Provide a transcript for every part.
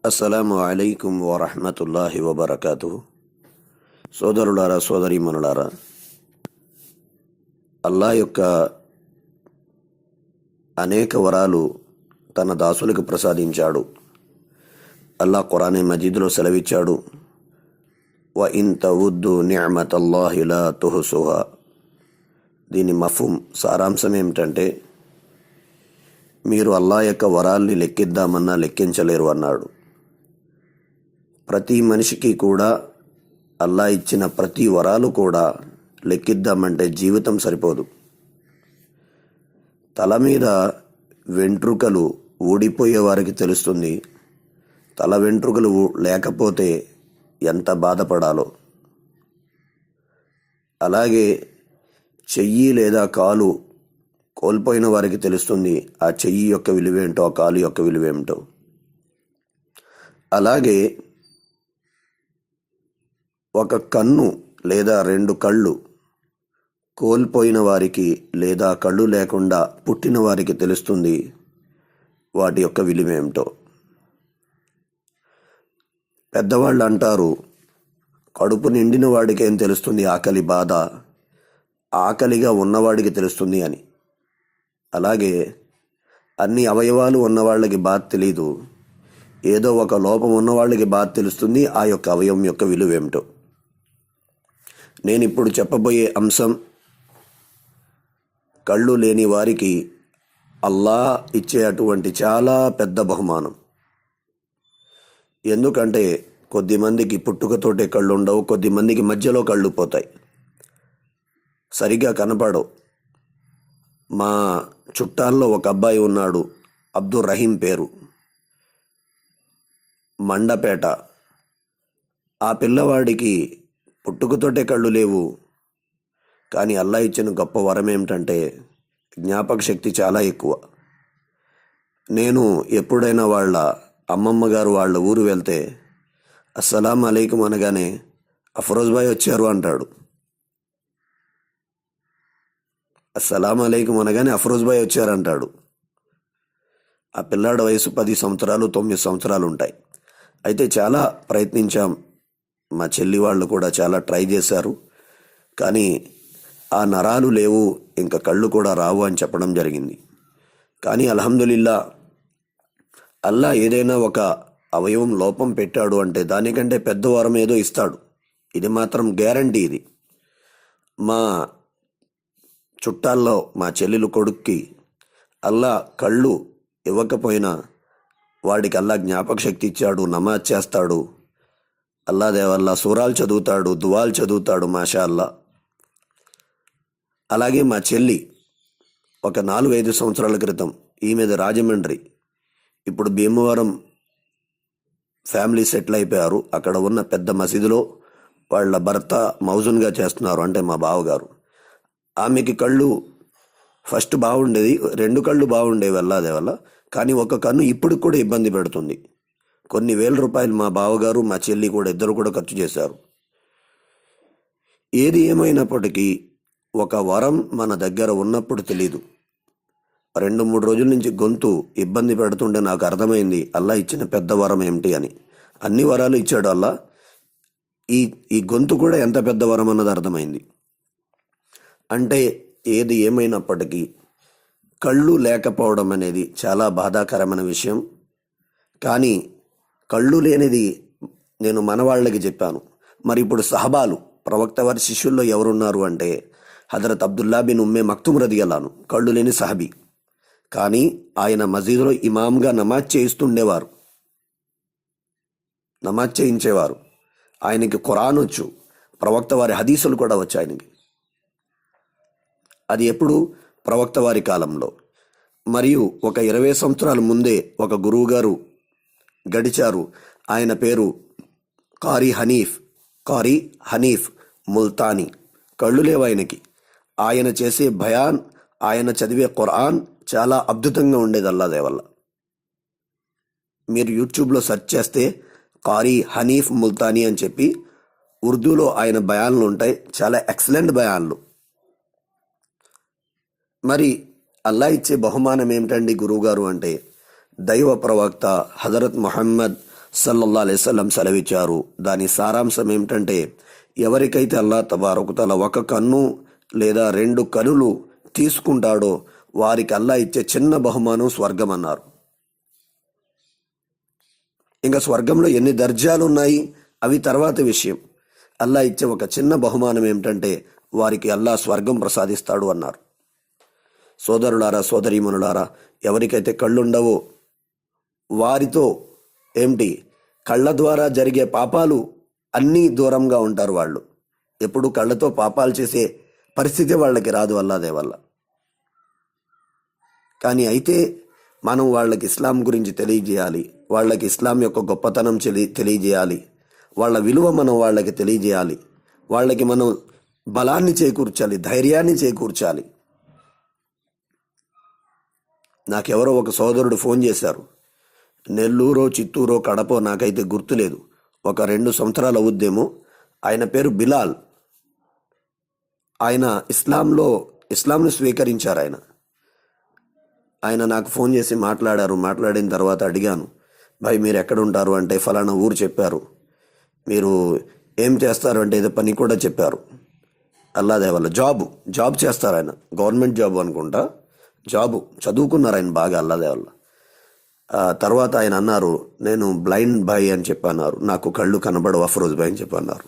అస్సలాము అలైకుం వరహ్మతుల్లాహి వబర్కాతుహు. సోదరులారా, సోదరీమణులారా, అల్లా యొక్క అనేక వరాలు తన దాసులకు ప్రసాదించాడు. అల్లా ఖురాన్ మజీద్లో సెలవిచ్చాడు, వ ఇన్ తవుద్దు నిఅమతల్లాహి లా తుహ్సుహా. దీని మఫ్హూమ్ సారాంశం ఏమిటంటే, మీరు అల్లా యొక్క వరాల్ని లెక్కిద్దామన్నా లెక్కించలేరు అన్నాడు. ప్రతి మనిషికి కూడా అల్లా ఇచ్చిన ప్రతి వరాలు కూడా లెక్కిద్దామంటే జీవితం సరిపోదు. తల మీద వెంట్రుకలు ఊడిపోయే వారికి తెలుస్తుంది తల వెంట్రుకలు లేకపోతే ఎంత బాధపడాలో. అలాగే చెయ్యి లేదా కాలు కోల్పోయిన వారికి తెలుస్తుంది ఆ చెయ్యి యొక్క విలువేంటో, ఆ కాలు యొక్క విలువేమిటో. అలాగే ఒక కన్ను లేదా రెండు కళ్ళు కోల్పోయిన వారికి లేదా కళ్ళు లేకుండా పుట్టిన వారికి తెలుస్తుంది వాటి యొక్క విలువేమిటో. పెద్దవాళ్ళు అంటారు, కడుపు నిండిన వాడికి ఏం తెలుస్తుంది ఆకలి బాధ, ఆకలిగా ఉన్నవాడికి తెలుస్తుంది అని. అలాగే అన్ని అవయవాలు ఉన్నవాళ్ళకి బాధ తెలీదు, ఏదో ఒక లోపం ఉన్నవాళ్ళకి బాధ తెలుస్తుంది ఆ యొక్క అవయవం యొక్క విలువేమిటో. నేను ఇప్పుడు చెప్పబోయే అంశం కళ్ళు లేని వారికి అల్లా ఇచ్చే అటువంటి చాలా పెద్ద బహుమానం. ఎందుకంటే కొద్దిమందికి పుట్టుకతోటే కళ్ళు ఉండవు, కొద్దిమందికి మధ్యలో కళ్ళు పోతాయి, సరిగా కనపడవు. మా చుట్టాల్లో ఒక అబ్బాయి ఉన్నాడు, అబ్దుల్ రహీం పేరు, మండపేట. ఆ పిల్లవాడికి పుట్టుకతోటే కళ్ళు లేవు, కానీ అల్లా ఇచ్చిన గొప్ప వరం ఏమిటంటే జ్ఞాపక శక్తి చాలా ఎక్కువ. నేను ఎప్పుడైనా వాళ్ళ అమ్మమ్మ గారు వాళ్ళ ఊరు వెళ్తే అస్సలాం అలైకుం అనగానే అఫరోజ్ భాయ్ వచ్చారు అంటాడు. అస్సలాం అలైకుం అనగానే అఫరోజ్ భాయ్ వచ్చారంటాడు. ఆ పిల్లాడి వయసు 10 సంవత్సరాలు 9 సంవత్సరాలు ఉంటాయి. అయితే చాలా ప్రయత్నించాం, మా చెల్లి వాళ్ళు కూడా చాలా ట్రై చేశారు, కానీ ఆ నరాలు లేవు, ఇంకా కళ్ళు కూడా రావు అని చెప్పడం జరిగింది. కానీ అల్హమ్దులిల్లా, అల్లా ఏదైనా ఒక అవయవం లోపం పెట్టాడు అంటే దానికంటే పెద్ద వరం ఏదో ఇస్తాడు, ఇది మాత్రం గ్యారంటీ. ఇది మా చుట్టాల్లో మా చెల్లెలు కొడుక్కి అల్లా కళ్ళు ఇవ్వకపోయినా వాడికి అల్లా జ్ఞాపక శక్తి ఇచ్చాడు, నమాజ్ చేస్తాడు, అల్లా దేవల్లా సూరాలు చదువుతాడు, దువాలు చదువుతాడు, మాషా అల్లా. అలాగే మా చెల్లి ఒక 4-5 సంవత్సరాల క్రితం, ఈమెది రాజమండ్రి, ఇప్పుడు భీమవరం ఫ్యామిలీ సెటిల్ అయిపోయారు. అక్కడ ఉన్న పెద్ద మసీదులో వాళ్ళ భర్త మౌజున్గా చేస్తున్నారు, అంటే మా బావగారు. ఆమెకి కళ్ళు ఫస్ట్ బాగుండేది, 2 కళ్ళు బాగుండేవి అల్లా దేవల్ల, కానీ ఒక కన్ను ఇప్పుడు కూడా ఇబ్బంది పెడుతుంది. కొన్ని వేల రూపాయలు మా బావగారు మా చెల్లి కూడా ఇద్దరు కూడా ఖర్చు చేశారు. ఏది ఏమైనప్పటికీ ఒక వరం మన దగ్గర ఉన్నప్పుడు తెలీదు. 2-3 రోజుల నుంచి గొంతు ఇబ్బంది పెడుతుంటే నాకు అర్థమైంది అల్లా ఇచ్చిన పెద్ద వరం ఏమిటి అని. అన్ని వరాలు ఇచ్చాడు అల్లా, ఈ గొంతు కూడా ఎంత పెద్ద వరం అన్నది అర్థమైంది. అంటే ఏది ఏమైనప్పటికీ కళ్ళు లేకపోవడం అనేది చాలా బాధాకరమైన విషయం. కానీ కళ్ళు లేనిది నేను మనవాళ్ళకి చెప్పాను. మరి ఇప్పుడు సహబాలు, ప్రవక్త వారి శిష్యుల్లో ఎవరున్నారు అంటే హజరత్ అబ్దుల్లా బిన్ ఉమ్మే మక్తుమ్ రదియల్లాను, కళ్ళు లేని సహబీ. కానీ ఆయన మసీదులో ఇమామ్గా నమాజ్ చేయిస్తుండేవారు, నమాజ్ చేయించేవారు. ఆయనకి ఖురాన్ వచ్చు, ప్రవక్త వారి హదీసులు కూడా వచ్చు ఆయనకి. అది ఎప్పుడు? ప్రవక్త వారి కాలంలో. మరియు ఒక 20 సంవత్సరాల ముందే ఒక గురువు గారు గడిచారు, ఆయన పేరు కారీ హనీఫ్ ముల్తానీ. కళ్ళు లేవు ఆయనకి. ఆయన చేసే బయాన్, ఆయన చదివే ఖురాన్ చాలా అద్భుతంగా ఉండేది అల్లా దేవల్ల. మీరు యూట్యూబ్లో సెర్చ్ చేస్తే కారీ హనీఫ్ ముల్తానీ అని చెప్పి ఉర్దూలో ఆయన బయాన్లు ఉంటాయి, చాలా ఎక్సలెంట్ బయాన్లు. మరి అల్లా ఇచ్చే బహుమానం ఏమిటండి గురువుగారు అంటే, దైవ ప్రవక్త హజరత్ ముహమ్మద్ సల్లల్లాహు అలైహి వసల్లం సెలవిచ్చారు. దాని సారాంశం ఏమిటంటే, ఎవరికైతే అల్లాహ్ తబారకు తఆలా ఒక కన్ను లేదా 2 కనులు తీసుకుంటాడో వారికి అల్లాహ్ ఇచ్చే చిన్న బహుమానం స్వర్గం అన్నారు. ఇంకా స్వర్గంలో ఎన్ని దర్జాలు ఉన్నాయి అవి తర్వాత విషయం. అల్లాహ్ ఇచ్చే ఒక చిన్న బహుమానం ఏమిటంటే వారికి అల్లాహ్ స్వర్గం ప్రసాదిస్తాడు అన్నారు. సోదరులారా, సోదరీమణులారా, ఎవరికైతే కళ్ళుండవో వారితో కళ్ళ ద్వారా జరిగే పాపాలు అన్నీ దూరంగా ఉంటారు. వాళ్ళు ఎప్పుడు కళ్ళతో పాపాలు చేసే పరిస్థితి వాళ్ళకి రాదు అల్లాహ్ దయ వల్ల. కానీ అయితే మనం వాళ్ళకి ఇస్లాం గురించి తెలియజేయాలి, వాళ్ళకి ఇస్లాం యొక్క గొప్పతనం తెలియజేయాలి, వాళ్ళ విలువ మనం వాళ్ళకి తెలియజేయాలి, వాళ్ళకి మనం బలాన్ని చేకూర్చాలి, ధైర్యాన్ని చేకూర్చాలి. నాకెవరో ఒక సోదరుడు ఫోన్ చేశారు. నెల్లూరో చిత్తూరో కడపో నాకైతే గుర్తులేదు, ఒక 2 సంవత్సరాలు అవుద్దేమో. ఆయన పేరు బిలాల్. ఆయన ఇస్లాంను స్వీకరించారు. ఆయన నాకు ఫోన్ చేసి మాట్లాడారు. మాట్లాడిన తర్వాత అడిగాను, భాయ్ మీరు ఎక్కడ ఉంటారు అంటే ఫలానా ఊరు చెప్పారు. మీరు ఏం చేస్తారు అంటే ఏదో పని కూడా చెప్పారు. అల్లాహ్ దయ వల్ల జాబ్ చేస్తారు. ఆయన గవర్నమెంట్ జాబ్ అనుకుంటా, జాబు చదువుకున్నారు ఆయన బాగా, అల్లాహ్ దయ వల్ల. తర్వాత ఆయన అన్నారు, నేను బ్లైండ్ బాయ్ అని చెప్పన్నారు, నాకు కళ్ళు కనబడవు అఫ్రోజ్ బాయ్ అని చెప్పన్నారు.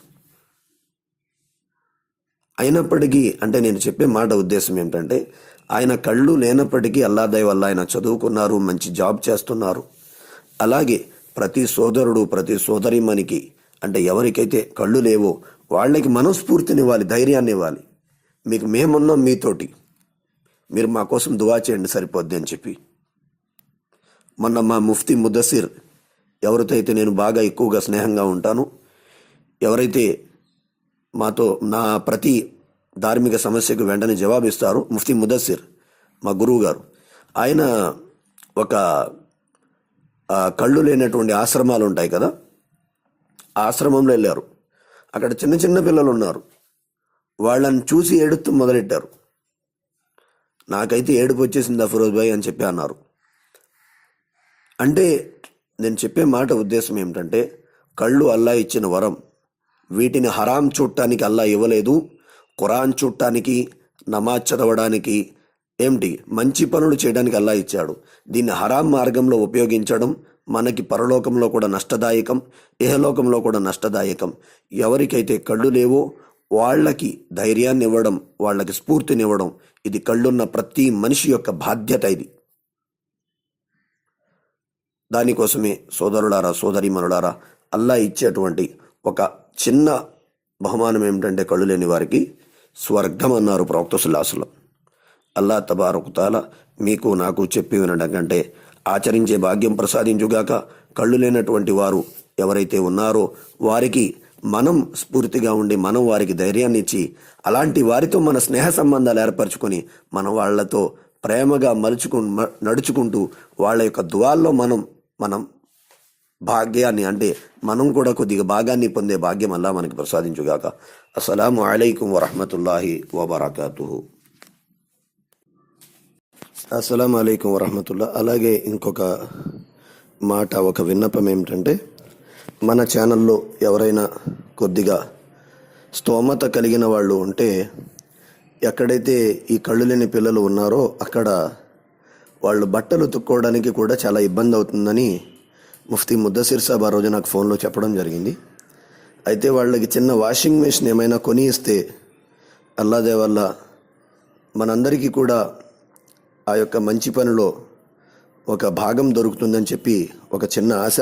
అయినప్పటికీ అంటే నేను చెప్పే మాట ఉద్దేశం ఏమిటంటే, ఆయన కళ్ళు లేనప్పటికీ అల్లాహ్ దయ వల్ల ఆయన చదువుకున్నారు, మంచి జాబ్ చేస్తున్నారు. అలాగే ప్రతి సోదరుడు, ప్రతి సోదరిమణికి అంటే ఎవరికైతే కళ్ళు లేవో వాళ్ళకి మనస్ఫూర్తినివ్వాలి, ధైర్యాన్ని ఇవ్వాలి. మీకు మేమున్నాం మీతోటి, మీరు మా కోసం దువా చేయండి సరిపోద్ది అని చెప్పి. మొన్న మా ముఫ్తీ ముదస్సిర్, ఎవరితో అయితే నేను బాగా ఎక్కువగా స్నేహంగా ఉంటాను, ఎవరైతే మాతో నా ప్రతి ధార్మిక సమస్యకు వెంటనే జవాబిస్తారు, ముఫ్తీ ముదస్సిర్ మా గురువు గారు. ఆయన ఒక కళ్ళు లేనటువంటి ఆశ్రమాలు ఉంటాయి కదా, ఆ ఆశ్రమంలో వెళ్ళారు. అక్కడ చిన్న చిన్న పిల్లలు ఉన్నారు. వాళ్ళని చూసి ఏడుస్తూ మొదలెట్టారు. నాకైతే ఏడుపు వచ్చేసింది అఫ్రోజ్ భాయ్ అని చెప్పి అన్నారు. అంటే నేను చెప్పే మాట ఉద్దేశం ఏమిటంటే, కళ్ళు అల్లాహ్ ఇచ్చిన వరం. వీటిని హరాం చూడటానికి అల్లాహ్ ఇవ్వలేదు. ఖురాన్ చూడటానికి, నమాజ్ చదవడానికి, మంచి పనులు చేయడానికి అల్లాహ్ ఇచ్చాడు. దీన్ని హరాం మార్గంలో ఉపయోగించడం మనకి పరలోకంలో కూడా నష్టదాయకం, ఇహలోకంలో కూడా నష్టదాయకం. ఎవరికైతే కళ్ళు లేవో వాళ్ళకి ధైర్యాన్ని ఇవ్వడం, వాళ్ళకి స్ఫూర్తినివ్వడం, ఇది కళ్ళున్న ప్రతి మనిషి యొక్క బాధ్యత. ఇది దానికోసమే సోదరులారా, సోదరీమణులారా, అల్లాహ్ ఇచ్చేటువంటి ఒక చిన్న బహుమానం ఏమిటంటే కళ్ళు లేని వారికి స్వర్గం అన్నారు ప్రవక్త సల్లల్లాహు అలైహి వసల్లం. అల్లాహ్ తబారకు తఆలా మీకు నాకు చెప్పి వినడం కంటే ఆచరించే భాగ్యం ప్రసాదించుగాక. కళ్ళు లేనటువంటి వారు ఎవరైతే ఉన్నారో వారికి మనం స్ఫూర్తిగా ఉండి, మనం వారికి ధైర్యాన్ని ఇచ్చి, అలాంటి వారితో మన స్నేహ సంబంధాలు ఏర్పరచుకొని మనం వాళ్లతో ప్రేమగా నడుచుకుంటూ వాళ్ళ యొక్క దుఆల్లో మనం భాగ్యాన్ని అంటే మనం కూడా కొద్దిగా భాగాన్ని పొందే భాగ్యం అల్లాహ్ మనకి ప్రసాదించుగాక. అస్సలాము అలైకుం వరహ్మతుల్లాహి వబరకాతుహు. అస్సలాము అలైకుం వరహ్మతుల్లాహ్. అలాగే ఇంకొక మాట, ఒక విన్నపం ఏమిటంటే, మన ఛానల్లో ఎవరైనా కొద్దిగా స్తోమత కలిగిన వాళ్ళు ఉంటే, ఎక్కడైతే ఈ కళ్ళు లేని పిల్లలు ఉన్నారో అక్కడ వాళ్ళు బట్టలు ఉతుక్కోవడానికి కూడా చాలా ఇబ్బంది అవుతుందని ముఫ్తీ ముద్దసిర్ సాబ్ ఆ రోజు నాకు ఫోన్లో చెప్పడం జరిగింది. అయితే వాళ్ళకి చిన్న వాషింగ్ మెషిన్ ఏమైనా కొని ఇస్తే అల్లాహ్ దయ వల్ల మనందరికీ కూడా ఆ యొక్క మంచి పనిలో ఒక భాగం దొరుకుతుందని చెప్పి ఒక చిన్న ఆశ.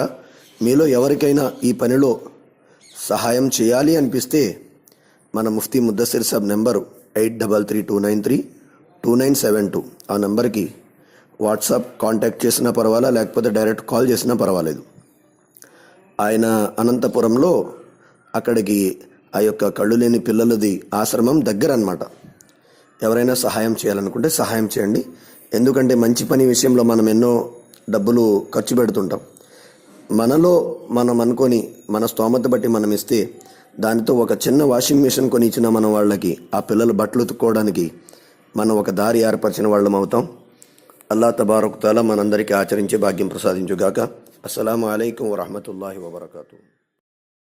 మీలో ఎవరికైనా ఈ పనిలో సహాయం చేయాలి అనిపిస్తే మన ముఫ్తీ ముద్దసిర్ సాబ్ నెంబరు 8332932972 ఆ నెంబర్కి వాట్సాప్ కాంటాక్ట్ చేసినా పర్వాలా, లేకపోతే డైరెక్ట్ కాల్ చేసినా పర్వాలేదు. ఆయన అనంతపురంలో, అక్కడికి ఆ యొక్క కళ్ళు లేని పిల్లలది ఆశ్రమం దగ్గర అన్నమాట. ఎవరైనా సహాయం చేయాలనుకుంటే సహాయం చేయండి. ఎందుకంటే మంచి పని విషయంలో మనం ఎన్నో డబ్బులు ఖర్చు పెడుతుంటాం. మనలో మనం అనుకొని మన స్తోమత బట్టి మనం ఇస్తే దానితో ఒక చిన్న వాషింగ్ మిషన్ కొని ఇచ్చిన మనం వాళ్ళకి, ఆ పిల్లలు బట్టలు ఉతుక్కోవడానికి మనం ఒక దారి ఏర్పరిచిన వాళ్ళం అవుతాం. అల్లాహ్ తబారక్ తఆలా మనందరికీ ఆచరించే భాగ్యం ప్రసాదించుగాక. అస్సలాము అలైకుం వరహమతుల్లాహి వబర్కాతు.